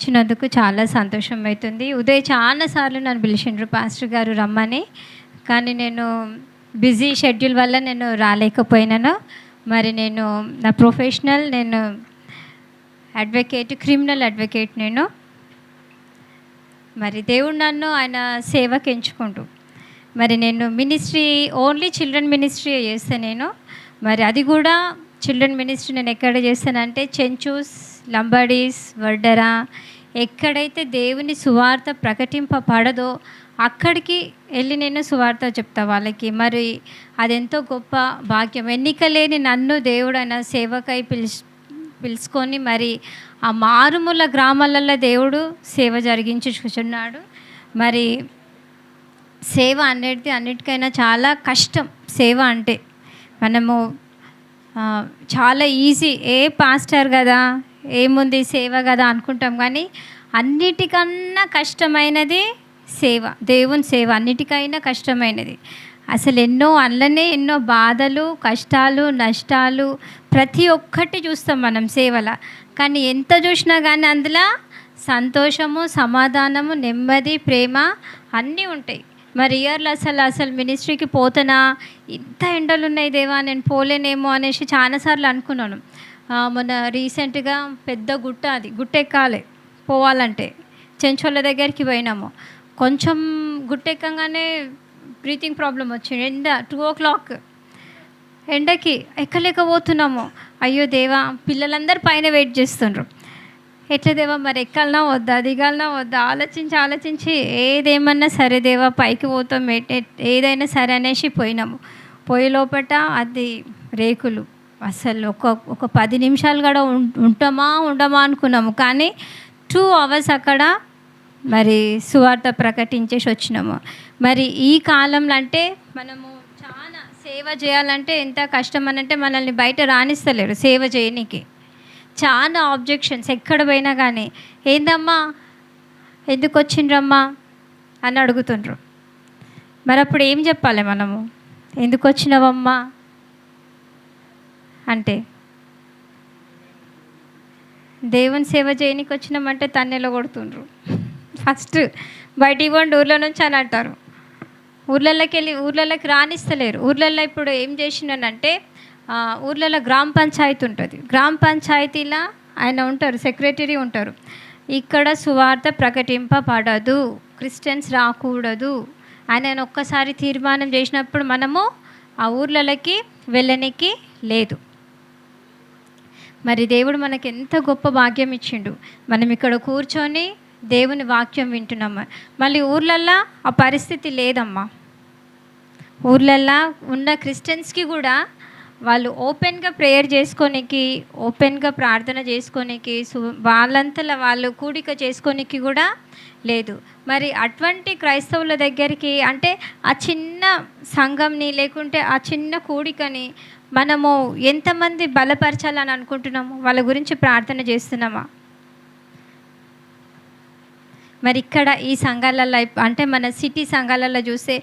ఇచ్చినందుకు చాలా సంతోషం అవుతుంది. ఉదయ్ చాలా సార్లు నన్ను పిలిచిండ్రు పాస్టర్ గారు రమ్మని. కానీ నేను బిజీ షెడ్యూల్ వల్ల నేను రాలేకపోయినాను. మరి నేను నా ప్రొఫెషనల్ నేను అడ్వకేట్, క్రిమినల్ అడ్వకేట్ నేను. మరి దేవుడు నన్ను ఆయన సేవకి ఎంచుకుంటూ మరి నేను మినిస్ట్రీ ఓన్లీ చిల్డ్రన్ మినిస్ట్రీ చేస్తాను నేను. మరి అది కూడా చిల్డ్రన్ మినిస్ట్రీ నేను ఎక్కడ చేస్తానంటే చెంచూస్, లంబాడీస్, వడ్డరా, ఎక్కడైతే దేవుని సువార్త ప్రకటింపబడదో అక్కడికి వెళ్ళి నేను సువార్త చెప్తా వాళ్ళకి. మరి అదెంతో గొప్ప భాగ్యం. ఎన్నిక లేని నన్ను దేవుడు ఆయన సేవకై పిలుచుకొని మరి ఆ మారుమూల గ్రామాలలో దేవుడు సేవ జరిగించుచున్నాడు. మరి సేవ అన్నిటికైనా చాలా కష్టం. సేవ అంటే మనము చాలా ఈజీ, ఏ పాస్టర్ కదా, ఏముంది సేవ కదా అనుకుంటాం. కానీ అన్నిటికన్నా కష్టమైనది సేవ, దేవుని సేవ అన్నిటికైనా కష్టమైనది. అసలు ఎన్నో బాధలు, కష్టాలు, నష్టాలు ప్రతి ఒక్కటి చూస్తాం మనం సేవల. కానీ ఎంత చూసినా కానీ అందులో సంతోషము, సమాధానము, నెమ్మది, ప్రేమ అన్నీ ఉంటాయి. మరి ఇయర్లో అసలు మినిస్ట్రీకి పోతానా, ఇంత ఎండలు ఉన్నాయి దేవా, నేను పోలేనేమో అనేసి చాలాసార్లు అనుకున్నాను. మొన్న రీసెంట్గా పెద్ద గుట్ట ఎక్కాలి పోవాలంటే చెంచోళ్ళ దగ్గరికి పోయినాము. కొంచెం గుట్ట ఎక్కగానే బ్రీతింగ్ ప్రాబ్లం వచ్చింది. 2 o'clock ఎండకి ఎక్కలేకపోతున్నాము. అయ్యో దేవా, పిల్లలందరూ పైన వెయిట్ చేస్తుండ్రు. ఎట్లా దేవా మరి ఎక్కాలనా వద్దా, దిగాలనా వద్దా ఆలోచించి ఏదేమన్నా సరే దేవా పైకి పోతాం, ఏదైనా సరే అనేసి పోయినాము. పోయే లోపట అది రేకులు. అసలు ఒక 10 నిమిషాలు కూడా ఉండమా అనుకున్నాము. కానీ 2 hours అక్కడ మరి సువార్త ప్రకటించేసి వచ్చినాము. మరి ఈ కాలంలో అంటే మనము చాలా సేవ చేయాలంటే ఎంత కష్టం అనంటే మనల్ని బయట రాణిస్తలేరు సేవ చేయనీకి. చాలా ఆబ్జెక్షన్స్ ఎక్కడ పోయినా కానీ, ఏందమ్మా ఎందుకు వచ్చిండ్రమ్మా అని అడుగుతుండ్రు. మరి అప్పుడు ఏం చెప్పాలి మనము? ఎందుకు వచ్చినావమ్మా అంటే దేవుని సేవ చేయనీకి వచ్చినామంటే తన్నెలో కొడుతుండ్రు. ఫస్ట్ బయటికి పోండి ఊర్లో నుంచి అని అంటారు. ఊర్లలోకి రానిస్తలేరు. ఊర్లలో ఇప్పుడు ఏం చేసినానంటే ఊర్లలో గ్రామ పంచాయతీ ఉంటుంది. గ్రామ పంచాయతీలో ఆయన ఉంటారు, సెక్రటరీ ఉంటారు. ఇక్కడ సువార్త ప్రకటింపబడదు, క్రిస్టియన్స్ రాకూడదు ఆయన ఒక్కసారి తీర్మానం చేసినప్పుడు మనము ఆ ఊర్లలోకి వెళ్ళనికి లేదు. మరి దేవుడు మనకి ఎంత గొప్ప భాగ్యం ఇచ్చిండు. మనం ఇక్కడ కూర్చొని దేవుని వాక్యం వింటున్నాము. మళ్ళీ ఊర్లల్లో ఆ పరిస్థితి లేదమ్మా. ఊర్లల్లో ఉన్న క్రిస్టియన్స్కి కూడా వాళ్ళు ఓపెన్గా ప్రేయర్ చేసుకోనికి, ఓపెన్గా ప్రార్థన చేసుకోనికి, వాళ్ళంతలా వాళ్ళు కూడిక చేసుకోనికి కూడా లేదు. మరి అటువంటి క్రైస్తవుల దగ్గరికి అంటే ఆ చిన్న సంఘంని లేకుంటే ఆ చిన్న కూడికని మనము ఎంతమంది బలపరచాలని అనుకుంటున్నాము? వాళ్ళ గురించి ప్రార్థన చేస్తున్నామా? మరి ఇక్కడ ఈ సంఘాలలో అంటే మన సిటీ సంఘాలలో చూస్తే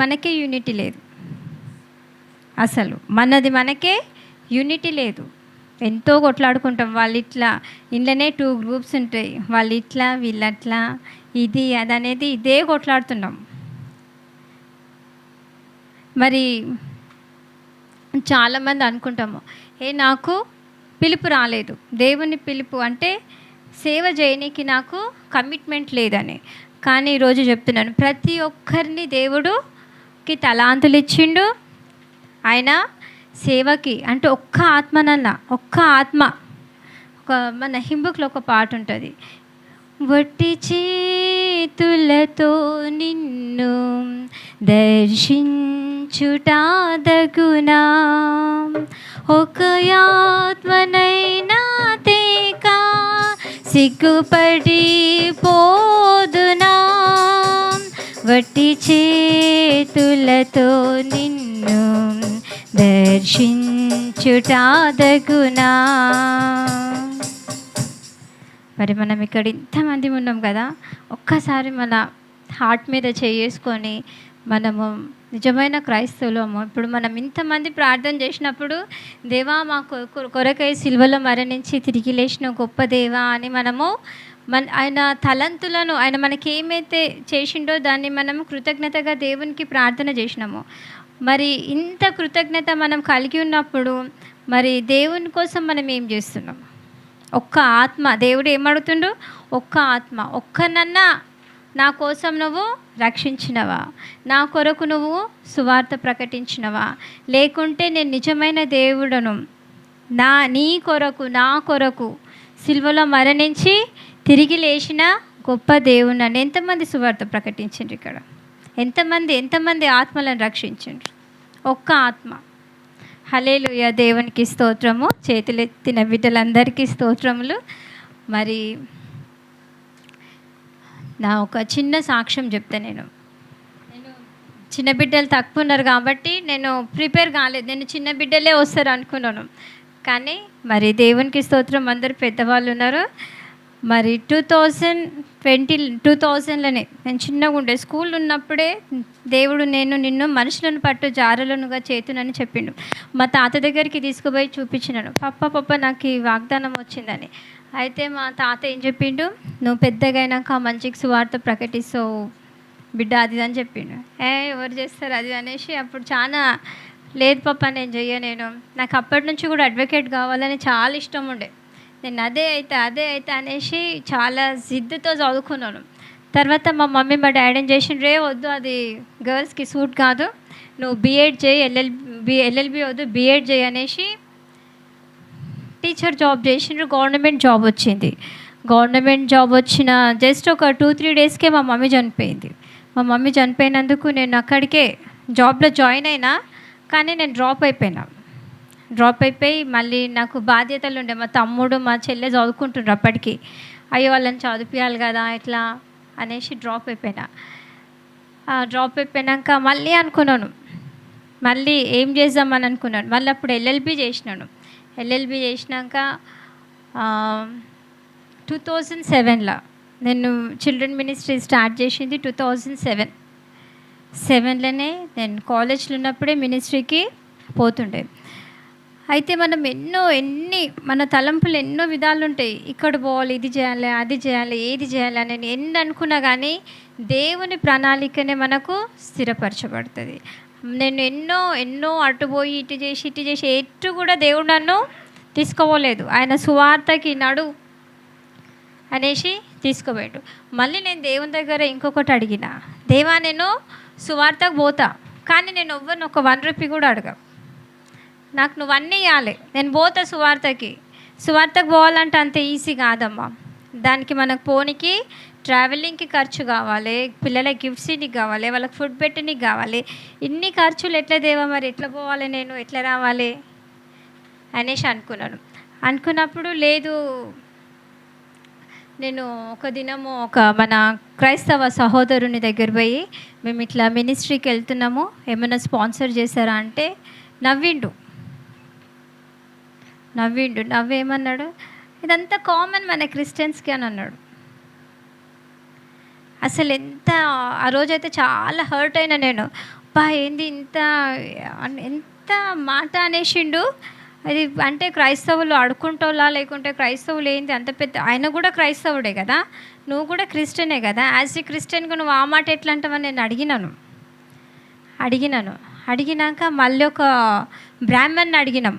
మనకే యూనిటీ లేదు. అసలు మనకే యూనిటీ లేదు. ఎంతో కొట్లాడుకుంటాం. వాళ్ళు ఇట్లా, ఇంట్లోనే 2 groups ఉంటాయి. వాళ్ళు ఇట్లా, వీళ్ళట్లా, ఇది అదనేది ఇదే కొట్లాడుతున్నాం. మరి చాలామంది అనుకుంటాము, నాకు పిలుపు రాలేదు, దేవుని పిలుపు అంటే సేవ చేయడానికి నాకు కమిట్మెంట్ లేదని. కానీ ఈరోజు చెప్తున్నాను, ప్రతి ఒక్కరిని దేవుడుకి తలాంతులు ఇచ్చిండు. ఆయన సేవకి అంటే ఒక్క ఆత్మ మన హింబుక్లో ఒక పాట ఉంటుంది, వట్టి చేతులతో నిన్ను దర్శించుటాదగునా, ఒక ఆత్మనైనా తేకా సిగ్గుపడి పోదునా, వట్టి చేతులతో నిన్ను దర్శించుటాదగునా. మరి మనం ఇక్కడ ఇంతమంది ఉన్నాం కదా, ఒక్కసారి మన హార్ట్ మీద చేసుకొని మనము నిజమైన క్రైస్తవులము. ఇప్పుడు మనం ఇంతమంది ప్రార్థన చేసినప్పుడు, దేవా మా కొరకై సిలువలో మరణించి తిరిగి లేచిన గొప్ప దేవా అని మనము ఆయన తలంతులను ఆయన మనకేమైతే చేసిండో దాన్ని మనం కృతజ్ఞతగా దేవునికి ప్రార్థన చేసినాము. మరి ఇంత కృతజ్ఞత మనం కలిగి ఉన్నప్పుడు మరి దేవుని కోసం మనం ఏం చేస్తున్నాం? ఒక్క ఆత్మ దేవుడు ఏమడుగుతుండు? ఒక్క ఆత్మ ఒక్కనన్నా నా కోసం నువ్వు రక్షించినవా? నా కొరకు నువ్వు సువార్త ప్రకటించినవా? లేకుంటే నేను నిజమైన దేవుడను, నీ కొరకు నా కొరకు సిలువలో మరణించి తిరిగి లేచిన గొప్ప దేవుడు అని ఎంతమంది సువార్త ప్రకటించిండ్రు? ఇక్కడ ఎంతమంది ఆత్మలను రక్షించిండ్రు? ఒక్క ఆత్మ. హల్లెలూయా, దేవునికి స్తోత్రము. చేతులెత్తిన బిడ్డలందరికీ స్తోత్రములు. మరి నా ఒక చిన్న సాక్ష్యం చెప్తా. నేను చిన్న బిడ్డలు తక్కువ ఉన్నారు కాబట్టి నేను ప్రిపేర్ కాలేదు. నేను చిన్న బిడ్డలే వస్తారు అనుకున్నాను, కానీ మరి దేవునికి స్తోత్రం అందరు పెద్దవాళ్ళు ఉన్నారు. మరి 2020లోనే నేను చిన్నగా ఉండే స్కూల్ ఉన్నప్పుడే దేవుడు నిన్ను మనుషులను పట్టు జారులనుగా చేతునని చెప్పిండు. మా తాత దగ్గరికి తీసుకుపోయి చూపించినాను. పప్ప నాకు ఈ వాగ్దానం వచ్చిందని. అయితే మా తాత ఏం చెప్పిండు, నువ్వు పెద్దగా అయినాక మంచికి సువార్త ప్రకటిస్తావు బిడ్డ అది అని చెప్పిండు. ఎవరు చేస్తారు అది అనేసి అప్పుడు చాలా లేదు పప్ప నేను నాకు అప్పటి నుంచి కూడా అడ్వకేట్ కావాలని చాలా ఇష్టం ఉండే. నేను అదే అయితే అనేసి చాలా జిద్దుతో చదువుకున్నాను. తర్వాత మా మమ్మీ మా డాడీని చేసిండ్రే, వద్దు అది గర్ల్స్కి సూట్ కాదు, నువ్వు బీఎడ్ చేయి, ఎల్ఎల్బి వద్దు బీఎడ్ చేయి అనేసి టీచర్ జాబ్ చేసిండ్రు. గవర్నమెంట్ జాబ్ వచ్చింది. గవర్నమెంట్ జాబ్ వచ్చిన జస్ట్ ఒక 2-3 డేస్కే మా మమ్మీ చనిపోయింది. మా మమ్మీ చనిపోయినందుకు నేను అక్కడికే జాబ్లో జాయిన్ అయినా, కానీ నేను డ్రాప్ అయిపోయి మళ్ళీ నాకు బాధ్యతలు ఉండే. మా తమ్ముడు మా చెల్లె చదువుకుంటుండ్రు అప్పటికి. అయ్యో వాళ్ళని చదివించాలి కదా ఇట్లా అనేసి డ్రాప్ అయిపోయినాక మళ్ళీ అనుకున్నాను, మళ్ళీ ఏం చేద్దామని అనుకున్నాను. మళ్ళీ అప్పుడు ఎల్ఎల్బి చేసినాను. ఎల్ఎల్బి చేసినాక 2007లో నేను చిల్డ్రన్ మినిస్ట్రీ స్టార్ట్ చేసింది. 2007లోనే నేను కాలేజ్లో ఉన్నప్పుడే మినిస్ట్రీకి పోతుండే. అయితే మనం మన తలంపులు ఎన్నో విధాలు ఉంటాయి. ఇక్కడ పోవాలి, ఇది చేయాలి, అది చేయాలి, ఏది చేయాలి అని ఎన్ని అనుకున్నా కానీ దేవుని ప్రణాళికనే మనకు స్థిరపరచబడుతుంది. నేను ఎన్నో అటుపోయి ఇటు చేసి ఎటు కూడా దేవుడు నన్ను తీసుకోపోలేదు. ఆయన సువార్తకి నడు అనేసి తీసుకోపోయాడు. మళ్ళీ నేను దేవుని దగ్గర ఇంకొకటి అడిగిన, దేవా నేను సువార్తకు పోతా, కానీ నేను ఎవ్వరిని ఒక 1 రూపీ కూడా అడగా, నాకు నువ్వు అన్నీ ఇవ్వాలి, నేను పోతా సువార్తకు పోవాలంటే అంత ఈజీ కాదమ్మా. దానికి మనకు పోనీకి ట్రావెలింగ్కి ఖర్చు కావాలి, పిల్లలకి గిఫ్ట్స్ ఇనికి కావాలి, వాళ్ళకి ఫుడ్ పెట్టడానికి కావాలి. ఇన్ని ఖర్చులు ఎట్లా దేవా, మరి ఎట్లా పోవాలి, నేను ఎట్లా రావాలి అనేసి అనుకున్నప్పుడు లేదు, నేను ఒక దినము మన క్రైస్తవ సహోదరుని దగ్గర పోయి మేము ఇట్లా మినిస్ట్రీకి వెళ్తున్నాము, ఏమైనా స్పాన్సర్ చేశారా అంటే నవ్వేమన్నాడు, ఇదంతా కామన్ మన క్రిస్టియన్స్కి అని అన్నాడు. అసలు ఆ రోజైతే చాలా హర్ట్ అయినా నేను. ఏంది ఎంత మాట అనేసిండు. అది అంటే క్రైస్తవులు అడుకుంటోలా, లేకుంటే క్రైస్తవులు ఏంది అంత పెద్ద, ఆయన కూడా క్రైస్తవుడే కదా, నువ్వు కూడా క్రిస్టియనే కదా, యాజ్ ఏ క్రిస్టియన్గా నువ్వు ఆ మాట ఎట్లా అంటావని నేను అడిగినాక మళ్ళీ ఒక బ్రాహ్మణ్ని అడిగినాం.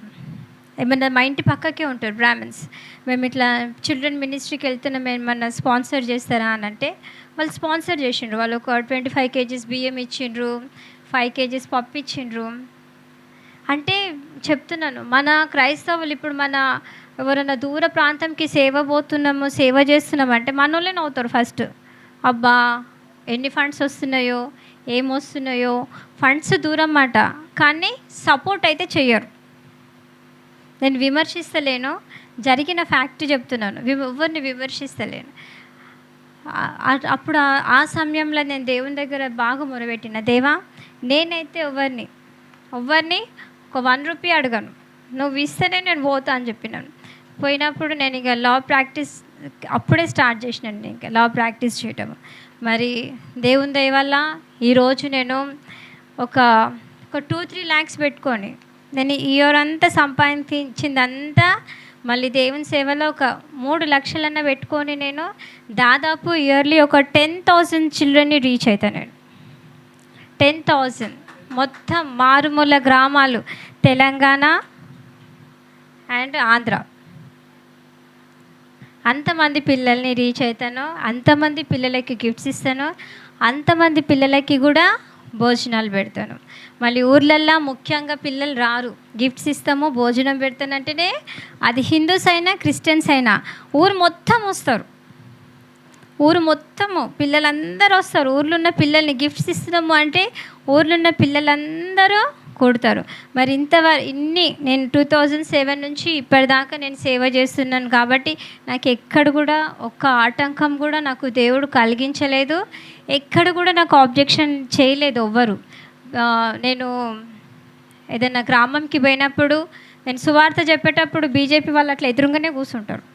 ఏమన్నా మా ఇంటి పక్కకే ఉంటారు బ్రాహ్మణ్స్. మేము ఇట్లా చిల్డ్రన్ మినిస్ట్రీకి వెళ్తున్నాం, ఏమన్నా స్పాన్సర్ చేస్తారా అని అంటే వాళ్ళు స్పాన్సర్ చేసిండ్రు. వాళ్ళు ఒక 25 kgs బియ్యం ఇచ్చిండ్రు, 5 kgs పప్పు ఇచ్చిండ్రు. అంటే చెప్తున్నాను, మన క్రైస్తవులు ఇప్పుడు ఎవరైనా దూర ప్రాంతంకి సేవ చేస్తున్నాము అంటే మనోళ్ళే నవ్వుతారు ఫస్ట్. అబ్బా ఎన్ని ఫండ్స్ వస్తున్నాయో, ఏమొస్తున్నాయో, ఫండ్స్ దూరం మాట, కానీ సపోర్ట్ అయితే చెయ్యరు. నేను విమర్శిస్తలేను, జరిగిన ఫ్యాక్ట్ చెప్తున్నాను, ఎవరిని విమర్శిస్తలేను. అప్పుడు ఆ సమయంలో నేను దేవుని దగ్గర బాగా మొరపెట్టిన, దేవా నేనైతే ఎవరిని ఒక 1 రూపీ అడగను, నువ్వు ఇస్తేనే నేను పోతా అని చెప్పినాను. పోయినప్పుడు నేను ఇక లా ప్రాక్టీస్ అప్పుడే స్టార్ట్ చేసినాను, ఇంకా లా ప్రాక్టీస్ చేయటం. మరి దేవుని దయ వల్ల ఈరోజు నేను ఒక 2-3 lakhs పెట్టుకొని నేను ఈ ఇయర్ అంతా సంపాదించిందంతా మళ్ళీ దేవుని సేవలో ఒక 3 లక్షలన్నా పెట్టుకొని నేను దాదాపు ఇయర్లీ ఒక 10,000 చిల్డ్రన్ని రీచ్ అవుతాను నేను. 10,000 మొత్తం మారుమూల గ్రామాలు, తెలంగాణ అండ్ ఆంధ్ర, అంతమంది పిల్లల్ని రీచ్ అవుతాను. అంతమంది పిల్లలకి గిఫ్ట్స్ ఇస్తాను. అంతమంది పిల్లలకి కూడా భోజనాలు పెడతాను. మళ్ళీ ఊర్లల్లో ముఖ్యంగా పిల్లలు రారు, గిఫ్ట్స్ ఇస్తాము, భోజనం పెడతానంటేనే అది హిందూస్ అయినా క్రిస్టియన్స్ అయినా ఊరు మొత్తం వస్తారు. ఊరు మొత్తము పిల్లలందరూ వస్తారు. ఊర్లో ఉన్న పిల్లల్ని గిఫ్ట్స్ ఇస్తున్నాము అంటే ఊర్లో ఉన్న పిల్లలందరూ కొడతారు. మరి ఇన్ని నేను 2007 నుంచి ఇప్పటిదాకా నేను సేవ చేస్తున్నాను కాబట్టి నాకు ఎక్కడ కూడా ఒక్క ఆటంకం కూడా నాకు దేవుడు కలిగించలేదు. ఎక్కడ కూడా నాకు ఆబ్జెక్షన్ చేయలేదు ఎవ్వరు. నేను ఏదైనా గ్రామంకి పోయినప్పుడు నేను సువార్త చెప్పేటప్పుడు బీజేపీ వాళ్ళు అట్లా ఎదురుగానే కూర్చుంటారు.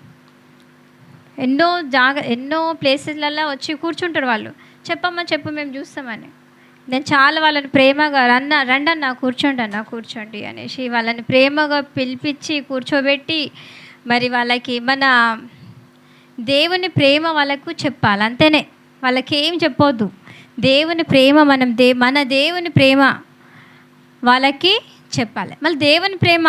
ఎన్నో ప్లేసెస్లలో వచ్చి కూర్చుంటారు వాళ్ళు. చెప్పమ్మా చెప్పు, మేము చూస్తామని. నేను చాలా వాళ్ళని ప్రేమగా రండన్నా కూర్చోండి అనేసి వాళ్ళని ప్రేమగా పిలిపించి కూర్చోబెట్టి మరి వాళ్ళకి మన దేవుని ప్రేమ వాళ్ళకు చెప్పాలి. అంతేనే, వాళ్ళకి ఏం చెప్పొద్దు. దేవుని ప్రేమ మన దేవుని ప్రేమ వాళ్ళకి చెప్పాలి. మళ్ళీ దేవుని ప్రేమ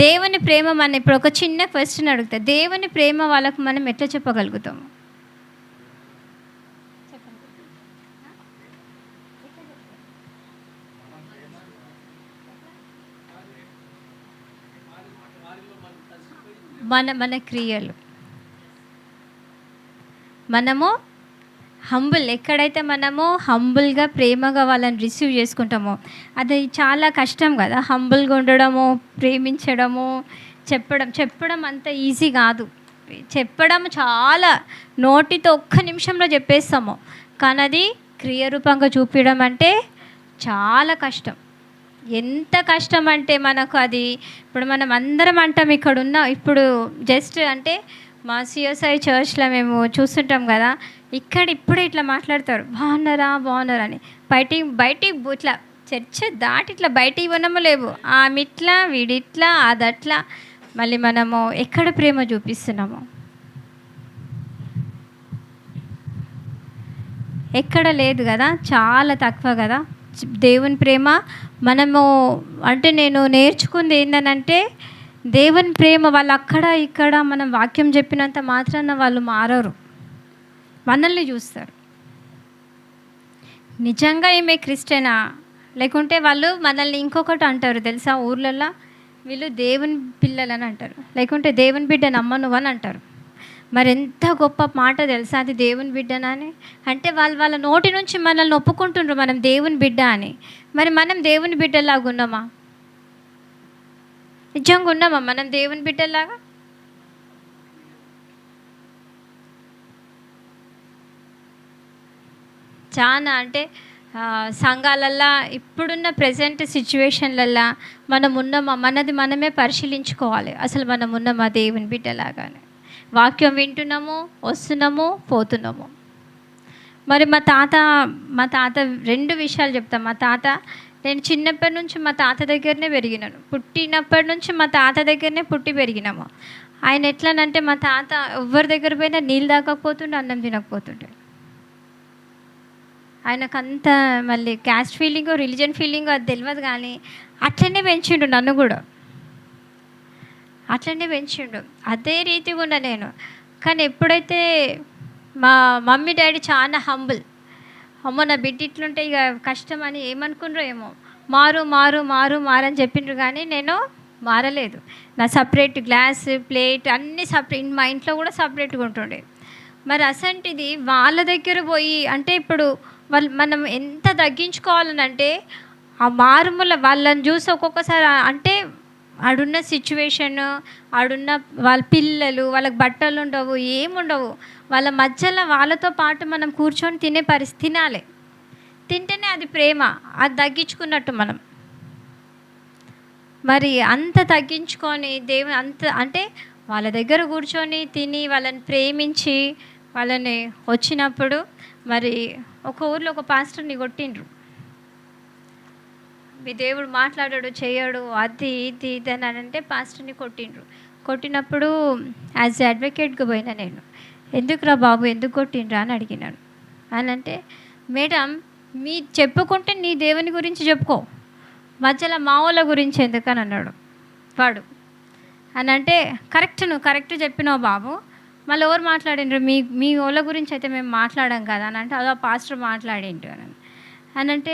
దేవుని ప్రేమ మనం ఇప్పుడు ఒక చిన్న క్వశ్చన్ అడుగుతా, దేవుని ప్రేమ వాళ్ళకు మనం ఎట్లా చెప్పగలుగుతాము? మన క్రియలు, మనము ఎక్కడైతే మనము హంబుల్గా ప్రేమగా వాళ్ళని రిసీవ్ చేసుకుంటామో అది చాలా కష్టం కదా. హంబుల్గా ఉండడము, ప్రేమించడము, చెప్పడం అంత ఈజీ కాదు. చెప్పడం చాలా నోటితో ఒక్క నిమిషంలో చెప్పేస్తాము, కానీ అది క్రియారూపంగా చూపించడం అంటే చాలా కష్టం. ఎంత కష్టం అంటే మనకు అది ఇప్పుడు మనం అందరం అంటాం ఇప్పుడు జస్ట్ అంటే మా సిఎస్ఐ చర్చ్లో మేము చూస్తుంటాం కదా, ఇప్పుడే ఇట్లా మాట్లాడతారు, బాగున్నారా అని. బయటికి ఇట్లా చర్చ దాటి ఇట్లా బయటికి పోనమో లేవు, ఆమె ఇట్లా వీడిట్లా అదట్లా. మళ్ళీ మనము ఎక్కడ ప్రేమ చూపిస్తున్నాము? ఎక్కడ లేదు కదా, చాలా తక్కువ కదా దేవుని ప్రేమ. మనము అంటే నేను నేర్చుకుంది ఏంటంటే దేవుని ప్రేమ వాళ్ళు అక్కడ ఇక్కడ మనం వాక్యం చెప్పినంత మాత్రాన వాళ్ళు మారరు, మనల్ని చూస్తారు. నిజంగా ఈమె క్రిస్టియనా, లేకుంటే వాళ్ళు మనల్ని ఇంకొకటి అంటారు తెలుసా, ఊర్లలో వీళ్ళు దేవుని పిల్లలని అంటారు, లేకుంటే దేవుని బిడ్డ నమ్మను అని అంటారు. మరి ఎంత గొప్ప మాట తెలుసా అది, దేవుని బిడ్డనని అంటే వాళ్ళ నోటి నుంచి మనల్ని ఒప్పుకుంటుండ్రు మనం దేవుని బిడ్డ అని. మరి మనం దేవుని బిడ్డలాగా ఉన్నామా? నిజంగా ఉన్నామా మనం దేవుని బిడ్డలాగా? చాలా అంటే సంఘాలల్లో ఇప్పుడున్న ప్రజెంట్ సిచ్యువేషన్లల్లో మనం ఉన్నామా, మనమే పరిశీలించుకోవాలి. అసలు మనం ఉన్నామా దేవుని బిడ్డలాగానే? వాక్యం వింటున్నాము, వస్తున్నాము, పోతున్నాము. మరి మా తాత 2 విషయాలు చెప్తాను. మా తాత, నేను చిన్నప్పటి నుంచి మా తాత దగ్గరనే పెరిగినాను. పుట్టినప్పటి నుంచి మా తాత దగ్గరనే పుట్టి పెరిగినాము. ఆయన ఎట్లానంటే మా తాత ఎవరి దగ్గర పోయినా నీళ్ళు తాగకపోతుండే, అన్నం తినకపోతుండే. ఆయనకంత మళ్ళీ క్యాస్ట్ ఫీలింగ్, రిలీజన్ ఫీలింగ్ అది తెలియదు, కానీ అట్లనే పెంచిండు నన్ను కూడా, అట్లనే పెంచిండు. అదే రీతిగా ఉన్నా నేను. కానీ ఎప్పుడైతే మా మమ్మీ డాడీ చాలా హంబుల్, అమ్మో నా బిడ్డ ఇట్లుంటే ఇక కష్టం అని ఏమనుకున్నారో ఏమో, మారని చెప్పిండ్రు, కానీ నేను మారలేదు. నా సపరేట్ గ్లాస్ ప్లేట్ అన్నీ సపరేట్, మా ఇంట్లో కూడా సపరేట్గా ఉంటుండే. మరి అసంటిది వాళ్ళ దగ్గర పోయి అంటే ఇప్పుడు మనం ఎంత తగ్గించుకోవాలనంటే ఆ మారుమూల వాళ్ళని చూసి ఒక్కొక్కసారి అంటే ఆడున్న సిచ్యువేషన్, ఆడున్న వాళ్ళ పిల్లలు, వాళ్ళకి బట్టలు ఉండవు, ఏముండవు, వాళ్ళ మధ్యలో వాళ్ళతో పాటు మనం కూర్చొని తినే పరిస్థితి, తినాలి, తింటేనే అది ప్రేమ, అది తగ్గించుకున్నట్టు మనం. మరి అంత తగ్గించుకొని దేవుని అంత అంటే వాళ్ళ దగ్గర కూర్చొని తిని వాళ్ళని ప్రేమించి వాళ్ళని వచ్చినప్పుడు మరి ఒక ఊర్లో ఒక పాస్టర్ని కొట్టిండ్రు. మీ దేవుడు మాట్లాడాడు, చేయడు, అది ఇది ఇది అని అంటే పాస్టర్ని కొట్టిండ్రు. కొట్టినప్పుడు యాజ్ అడ్వకేట్గా పోయినా నేను. ఎందుకురా బాబు ఎందుకు కొట్టిండ్రా అని అడిగినాను. అని అంటే, మేడం మీ చెప్పుకుంటే నీ దేవుని గురించి చెప్పుకో, మధ్యలో మా వాళ్ళ గురించి ఎందుకని అన్నాడు వాడు. అని అంటే నువ్వు కరెక్ట్ చెప్పినావు బాబు, మళ్ళీ ఎవరు మాట్లాడిండ్రు, మీ వాళ్ళ గురించి అయితే మేము మాట్లాడాం కదా అని అంటే, అదో పాస్టర్ మాట్లాడిండు అని అంటే,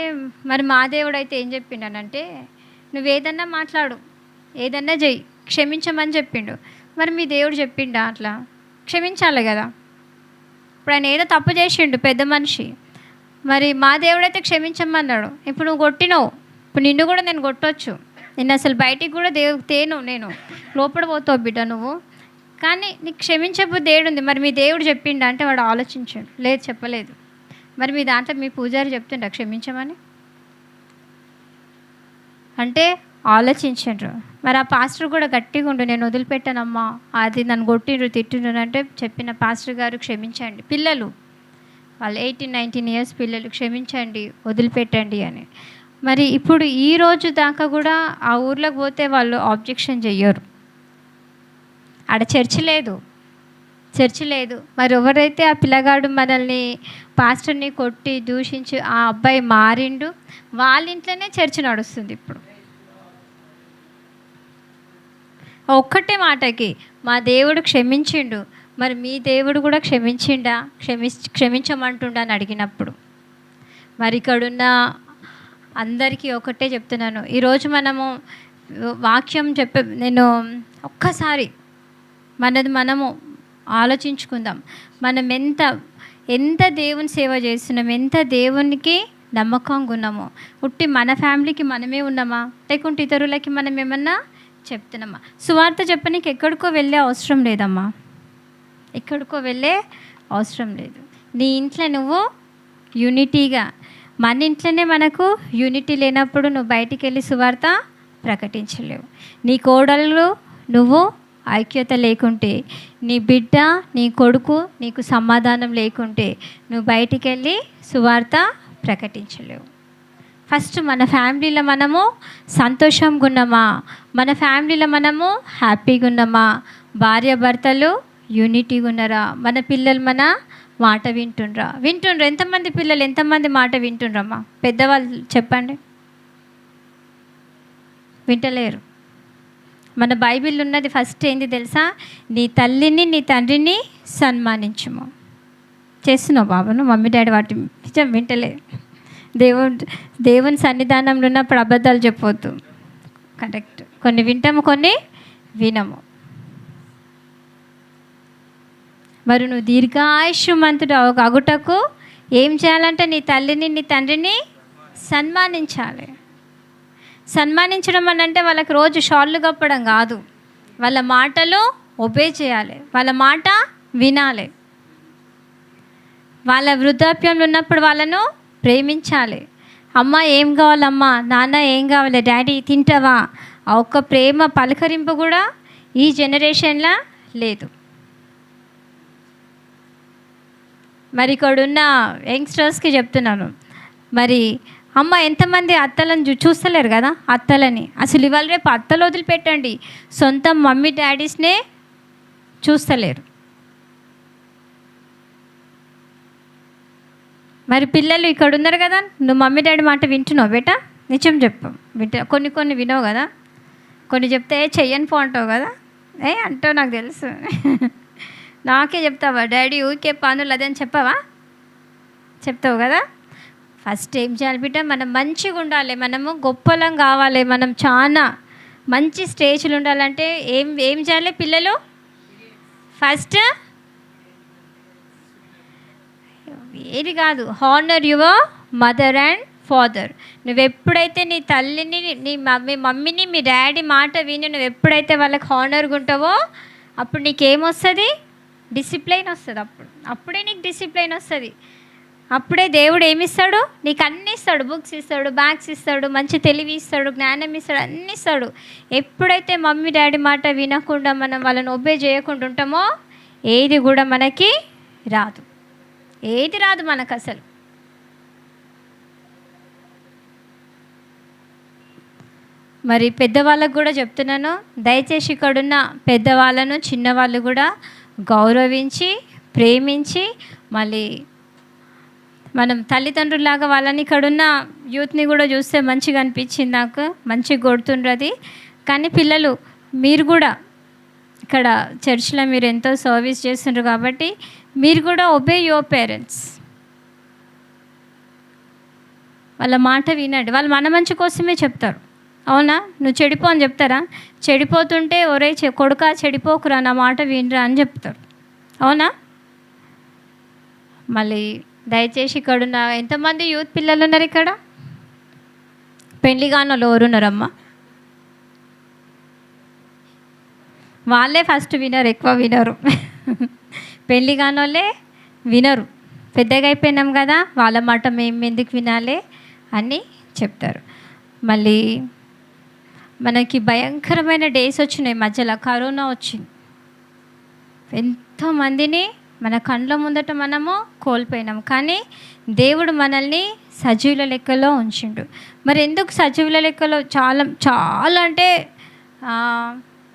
మరి మా దేవుడు అయితే ఏం చెప్పిండనంటే, నువ్వు ఏదన్నా మాట్లాడు, ఏదన్నా చెయ్యి, క్షమించమని చెప్పిండు. మరి మీ దేవుడు చెప్పిండా అట్లా? క్షమించాలి కదా. ఇప్పుడు ఆయన ఏదో తప్పు చేసిండు పెద్ద మనిషి, మరి మా దేవుడైతే క్షమించమన్నాడు. ఇప్పుడు నువ్వు కొట్టినావు, ఇప్పుడు నిన్ను కూడా నేను కొట్టొచ్చు, నిన్ను అసలు బయటికి కూడా నేను లోపల పోతావు బిడ్డ నువ్వు, కానీ నీకు క్షమించబుద్ధి ఏడుంది, మరి మీ దేవుడు చెప్పిండా అంటే వాడు ఆలోచించాడు, లేదు చెప్పలేదు. మరి మీ దాంట్లో మీ పూజారి చెప్తుండ క్షమించమని అంటే ఆలోచించండ్రు. మరి ఆ పాస్టర్ కూడా గట్టిగా ఉండు, నేను వదిలిపెట్టానమ్మా, అది నన్ను కొట్టిండ్రు తిట్టిండ్రు అంటే చెప్పిన పాస్టర్ గారు క్షమించండి, పిల్లలు వాళ్ళు 18-19 ఇయర్స్ పిల్లలు క్షమించండి, వదిలిపెట్టండి అని. మరి ఇప్పుడు ఈ రోజు దాకా కూడా ఆ ఊర్లోకి పోతే వాళ్ళు ఆబ్జెక్షన్ చెయ్యరు, ఆడ చర్చి లేదు. మరి ఎవరైతే ఆ పిల్లగాడు మనల్ని పాస్టర్ని కొట్టి దూషించి ఆ అబ్బాయి మారిండు, వాళ్ళ ఇంట్లోనే చర్చి నడుస్తుంది ఇప్పుడు. ఒక్కటే మాటకి మా దేవుడు క్షమించిండు, మరి మీ దేవుడు కూడా క్షమించిండా, క్షమించమంటుండా అని అడిగినప్పుడు, మరి ఇక్కడున్న అందరికీ ఒకటే చెప్తున్నాను, ఈరోజు మనము వాక్యం నేను ఒక్కసారి మనము ఆలోచించుకుందాం. మనం ఎంత దేవుని సేవ చేస్తున్నాం, ఎంత దేవునికి నమ్మకంగా ఉన్నామో. ఉట్టి మన ఫ్యామిలీకి మనమే ఉన్నామా, లేకుంటే ఇతరులకి మనం ఏమన్నా చెప్తున్నామా? సువార్త చెప్పనీకి ఎక్కడికో వెళ్ళే అవసరం లేదమ్మా, ఎక్కడికో వెళ్ళే అవసరం లేదు. నీ ఇంట్లో నువ్వు యూనిటీగా, మన ఇంట్లోనే మనకు యూనిటీ లేనప్పుడు నువ్వు బయటికి వెళ్ళి సువార్త ప్రకటించలేవు. నీ కోడళ్ళు నువ్వు ఐక్యత లేకుంటే, నీ బిడ్డ నీ కొడుకు నీకు సమాధానం లేకుంటే నువ్వు బయటికి వెళ్ళి సువార్త ప్రకటించలేవు. ఫస్ట్ మన ఫ్యామిలీలో మనము సంతోషంగా ఉన్నామా, మన ఫ్యామిలీలో మనము హ్యాపీగా ఉన్నామా, భార్య భర్తలు యూనిటీగా ఉన్నారా, మన పిల్లలు మన మాట వింటుండ్రా? ఎంతమంది పిల్లలు ఎంతమంది మాట వింటుండ్రమ్మా? పెద్దవాళ్ళు చెప్పండి. వింటలేరు. మన బైబిల్ ఉన్నది ఫస్ట్ ఏంది తెలుసా? నీ తల్లిని నీ తండ్రిని సన్మానించుము. చేస్తున్నావు బాబును మమ్మీ డాడీ వాటి నిజం వింటలే. దేవుని సన్నిధానంలో ఉన్నప్పుడు అబద్ధాలు చెప్పవద్దు. కరెక్ట్, కొన్ని వింటాము కొన్ని వినము. మరి నువ్వు దీర్ఘాయుష్మంతుడు అగుటకు ఏం చేయాలంటే నీ తల్లిని నీ తండ్రిని సన్మానించాలి. సన్మానించడం అని అంటే వాళ్ళకి రోజు షాళ్ళు కప్పడం కాదు, వాళ్ళ మాటలు ఒబే చేయాలి, వాళ్ళ మాట వినాలి. వాళ్ళ వృద్ధాప్యంలో ఉన్నప్పుడు వాళ్ళను ప్రేమించాలి. అమ్మ ఏం కావాలమ్మా, నాన్న ఏం కావాలి, డాడీ తింటావా, ఆ ఒక్క ప్రేమ పలకరింపు కూడా ఈ జనరేషన్లో లేదు. మరి ఇక్కడున్న యంగ్స్టర్స్కి చెప్తున్నాను, మరి అమ్మ ఎంతమంది అత్తలను చూస్తలేరు కదా, అత్తలని అసలు ఇవాళ రేపు అత్తలు వదిలిపెట్టండి, సొంత మమ్మీ డాడీస్నే చూస్తలేరు. మరి పిల్లలు ఇక్కడ ఉన్నారు కదా, నువ్వు మమ్మీ డాడీ మాట వింటున్నావు బేటా? నిజం చెప్పు, కొన్ని వినవు కదా, కొన్ని చెప్తే చెయ్యని పో అంటావు కదా, అంటావు నాకు తెలుసు. నాకే చెప్తావా డాడీ ఊరికే పనులు అదని చెప్తావు కదా. ఫస్ట్ ఏం చేయాలి బిడ్డ, మనం మంచిగా ఉండాలి, మనము గొప్పలం కావాలి, మనం చాలా మంచి స్టేజ్లు ఉండాలంటే ఏం చేయాలి పిల్లలు? ఫస్ట్ ఏది కాదు, honour your mother and father. నువ్వు ఎప్పుడైతే నీ తల్లిని నీ మమ్మీని మీ డాడీ మాట విని నువ్వు ఎప్పుడైతే వాళ్ళకి హానర్గా ఉంటావో అప్పుడు నీకేమొస్తుంది? డిసిప్లైన్ వస్తుంది. అప్పుడే నీకు డిసిప్లైన్ వస్తుంది. అప్పుడే దేవుడు ఏమిస్తాడు? నీకు అన్నీ ఇస్తాడు, బుక్స్ ఇస్తాడు, బ్యాగ్స్ ఇస్తాడు, మంచి తెలివి ఇస్తాడు, జ్ఞానం ఇస్తాడు, అన్నీ ఇస్తాడు. ఎప్పుడైతే మమ్మీ డాడీ మాట వినకుండా మనం వాళ్ళని ఒబే చేయకుండా ఉంటామో ఏది కూడా మనకి రాదు, ఏది రాదు మనకు అసలు. మరి పెద్దవాళ్ళకు కూడా చెప్తున్నాను, దయచేసి ఇక్కడున్న పెద్దవాళ్ళను చిన్నవాళ్ళు కూడా గౌరవించి ప్రేమించి, మళ్ళీ మనం తల్లిదండ్రులాగా వాళ్ళని ఇక్కడున్న యూత్ని కూడా చూస్తే మంచిగా అనిపించింది, నాకు మంచిగా కొడుతుండ్రది. కానీ పిల్లలు మీరు కూడా ఇక్కడ చర్చ్లో మీరు ఎంతో సర్వీస్ చేస్తుండ్రు కాబట్టి మీరు కూడా ఒబే యువర్ పేరెంట్స్. వాళ్ళ మాట వినండి. వాళ్ళు మన మంచి కోసమే చెప్తారు, అవునా? నువ్వు చెడిపో అని చెప్తారా? చెడిపోతుంటే ఒరే కొడుకా చెడిపోకురా, నా మాట వినరా అని చెప్తారు, అవునా? మళ్ళీ దయచేసి ఇక్కడున్న ఎంతమంది యూత్ పిల్లలు ఉన్నారు ఇక్కడ? పెళ్లి కానోళ్ళు ఎవరున్నారమ్మా? వాళ్ళే ఫస్ట్ వినరు, ఎక్కువ వినరు. పెళ్లి కానోళ్ళే వినరు. పెద్దగా అయిపోయినాం కదా, వాళ్ళ మాట మేము ఎందుకు వినాలి అని చెప్తారు. మళ్ళీ మనకి భయంకరమైన డేస్ వచ్చినాయి మధ్యలో, కరోనా వచ్చింది. ఎంతోమందిని మన కండ్ల ముందట మనము కోల్పోయినాం, కానీ దేవుడు మనల్ని సజీవుల లెక్కలో ఉంచిండు. మరి ఎందుకు సజీవుల లెక్కలో? చాలా చాలా అంటే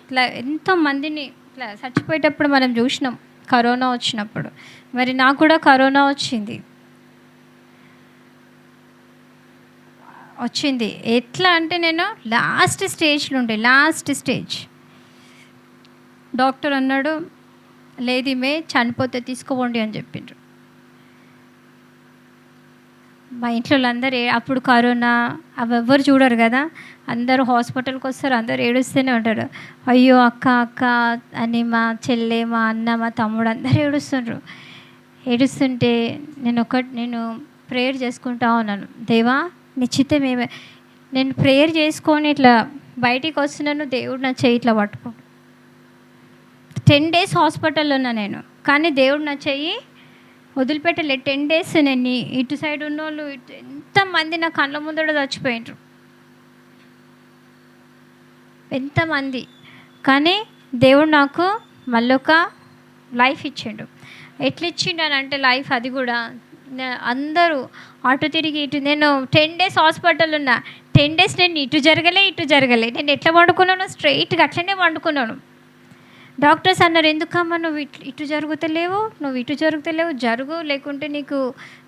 ఇట్లా ఎంతోమందిని ఇట్లా చచ్చిపోయేటప్పుడు మనం చూసినాం కరోనా వచ్చినప్పుడు. మరి నాకు కూడా కరోనా వచ్చింది. ఎట్లా అంటే నేను లాస్ట్ స్టేజ్. డాక్టర్ అన్నాడు, లేదు ఈమె చనిపోతే తీసుకోండి అని చెప్పిండ్రు. మా ఇంట్లో వాళ్ళందరూ అప్పుడు కరోనా అవి ఎవ్వరు చూడరు కదా, అందరూ హాస్పిటల్కి వస్తారు, అందరూ ఏడుస్తూనే ఉంటారు. అయ్యో అక్క అని మా చెల్లె, మా అన్న, మా తమ్ముడు అందరూ ఏడుస్తుంటే నేను ప్రేయర్ చేసుకుంటా ఉన్నాను. దేవా నీ చిత్తం ఏమే. నేను ప్రేయర్ చేసుకొని ఇట్లా బయటికి వస్తున్నాను, దేవుడు నా చెయ్యి ఇట్లా పట్టుకో. 10 days హాస్పిటల్లో ఉన్నా నేను, కానీ దేవుడు నా చెయ్యి వదిలిపెట్టలే. 10 days నేను ఇటు సైడ్ ఉన్నోళ్ళు ఎంతమంది నా కళ్ళ ముందర చచ్చిపోయినారు, ఎంతమంది. కానీ దేవుడు నాకు మళ్ళొక లైఫ్ ఇచ్చిండు. ఎట్లా ఇచ్చిండు అని అంటే లైఫ్ అది కూడా అందరూ అటు తిరిగి ఇటు. నేను 10 days హాస్పిటల్ ఉన్నా, 10 days నేను ఇటు జరగలే. నేను ఎట్లా వండుకున్నాను, స్ట్రైట్గా అట్లనే వండుకున్నాను. డాక్టర్స్ అన్నారు, ఎందుకమ్మా నువ్వు ఇటు జరుగుతలేవు, జరుగు, లేకుంటే నీకు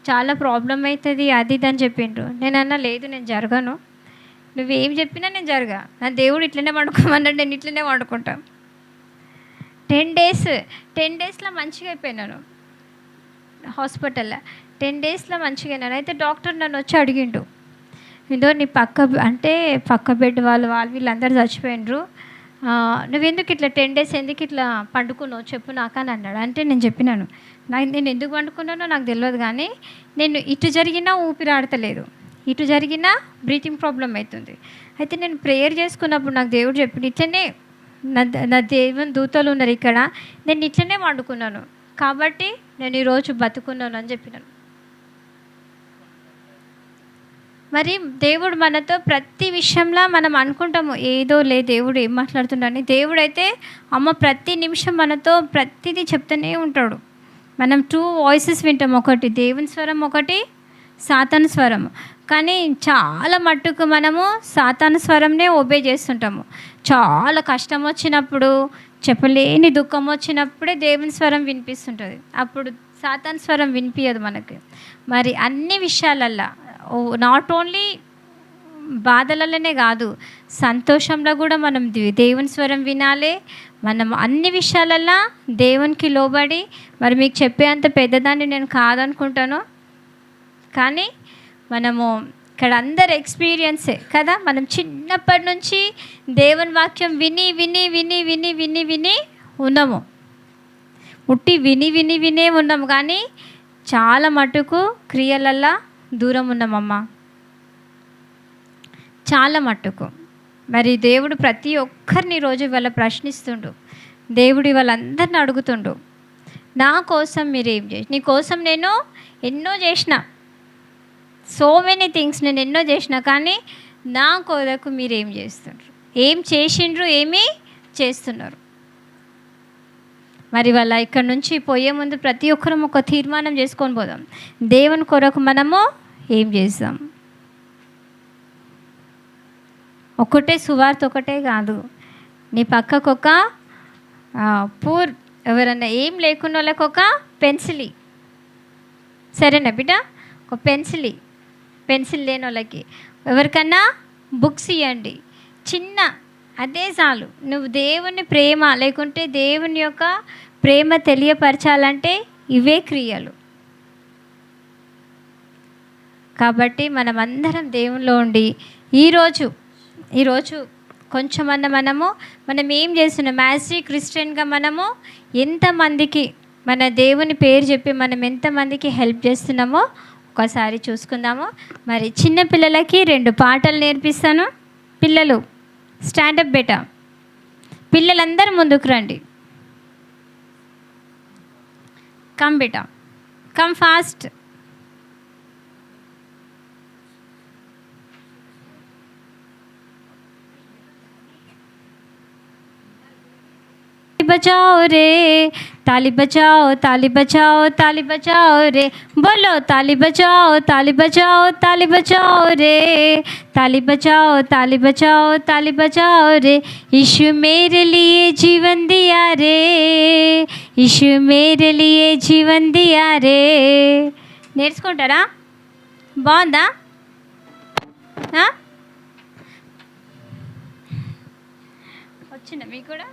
చాలా ప్రాబ్లం అవుతుంది అది ఇది అని చెప్పిండ్రు. నేను అన్నా, లేదు నేను జరగను, నువ్వేం చెప్పినా నేను జరగా. నా దేవుడు ఇట్లనే వండుకోమన్నాడు, నేను ఇట్లనే వండుకుంటా. 10 daysలో మంచిగా అయిపోయినాను హాస్పిటల్లో. 10 daysలో మంచిగా అయినాను. అయితే డాక్టర్ నన్ను వచ్చి అడిగిండు, ఇదో నీ పక్క బెడ్ వాళ్ళు వీళ్ళందరూ చచ్చిపోయినరు, నువ్వెందుకు ఇట్లా 10 days ఎందుకు ఇట్లా పండుకున్నావు చెప్పు నాకు అని అన్నాడు. అంటే నేను చెప్పినాను, నేను ఎందుకు పండుకున్నానో నాకు తెలియదు, కానీ నేను ఇటు జరిగినా ఊపిరి ఆడతలేదు, ఇటు జరిగినా బ్రీతింగ్ ప్రాబ్లం అవుతుంది. అయితే నేను ప్రేయర్ చేసుకున్నప్పుడు నాకు దేవుడు చెప్పిండు, ఇట్లనే నా దేవుని దూతలు ఉన్నారు ఇక్కడ, నేను ఇట్లనే వండుకున్నాను కాబట్టి నేను ఈరోజు బతుకున్నాను అని చెప్పినాను. మరి దేవుడు మనతో ప్రతి విషయంలో మనం అనుకుంటాము ఏదో దేవుడు ఏం మాట్లాడుతున్నాడని. దేవుడు అయితే ప్రతి నిమిషం మనతో ప్రతిదీ చెప్తూనే ఉంటాడు. మనం 2 voices వింటాం, ఒకటి దేవుని స్వరం, ఒకటి సాతాను స్వరం. కానీ చాలా మట్టుకు మనము సాతాను స్వరంనే ఒబే చేస్తుంటాము. చాలా కష్టం వచ్చినప్పుడు, చెప్పలేని దుఃఖం వచ్చినప్పుడే దేవుని స్వరం వినిపిస్తుంటుంది, అప్పుడు సాతాను స్వరం వినిపించదు మనకి. మరి అన్ని విషయాలల్లో, నాట్ ఓన్లీ బాధలలోనే కాదు, సంతోషంలో కూడా మనం దేవుని స్వరం వినాలి. మనం అన్ని విషయాలల్లో దేవునికి లోబడి, మరి మీకు చెప్పే అంత పెద్దదాన్ని నేను కాదనుకుంటాను, కానీ మనము ఇక్కడ అందరు ఎక్స్పీరియన్సే కదా. మనం చిన్నప్పటి నుంచి దేవుని వాక్యం విని ఉన్నాము, ఉట్టి వినే ఉన్నాము, కానీ చాలా మటుకు క్రియలల్లా దూరం ఉన్నామమ్మా, చాలా మట్టుకు. మరి దేవుడు ప్రతి ఒక్కరిని రోజు ఇవాళ ప్రశ్నిస్తుండు, దేవుడు వాళ్ళందరిని అడుగుతుండు, నా కోసం మీరేం చేసి, నీ కోసం నేను ఎన్నో చేసిన, సో మెనీ థింగ్స్ నేను ఎన్నో చేసిన, కానీ నా కొరకు మీరేం చేస్తుండ్రు, ఏం చేసిండ్రు, ఏమీ చేస్తున్నారు. మరి వాళ్ళ ఇక్కడ నుంచి పోయే ముందు ప్రతి ఒక్కరం ఒక తీర్మానం చేసుకొని పోదాం, దేవుని కొరకు మనము ఏం చేస్తాం. ఒకటే సువార్త ఒకటే కాదు, నీ పక్కకు ఒక పూర్ ఎవరన్నా ఏం లేకున్న వాళ్ళకి ఒక పెన్సిల్, సరేనా బిడ్డ? ఒక పెన్సిల్ లేని వాళ్ళకి ఎవరికన్నా బుక్స్ ఇవ్వండి, చిన్న, అదే చాలు. నువ్వు దేవుని ప్రేమ లేకుంటే దేవుని యొక్క ప్రేమ తెలియపరచాలంటే ఇవే క్రియలు. కాబట్టి మనమందరం దేవునిలో ఉండి ఈరోజు కొంచెమన్నా మనం ఏం చేస్తున్నాం, యాజ్ ఏ క్రిస్టియన్గా మనము ఎంతమందికి మన దేవుని పేరు చెప్పి మనం ఎంతమందికి హెల్ప్ చేస్తున్నామో ఒకసారి చూసుకుందాము. మరి చిన్న పిల్లలకి 2 పాటలు నేర్పిస్తాను. పిల్లలు స్టాండప్ బేటా, పిల్లలందరూ ముందుకు రండి. కమ్ బేటా, కమ్ ఫాస్ట్. बजाओ रे ताली बजाओ, ताली बजाओ, ताली बजाओ रे, बोलो ताली बजाओ, ताली बजाओ, ताली बजाओ रे, ताली बजाओ, ताली बजाओ, ताली बजाओ रे। यीशु मेरे लिए जीवन दिया रे, यीशु मेरे लिए जीवन दिया रे. నేర్చుకుంటారా? బాగుందా? వచ్చిందా మీకు కూడా?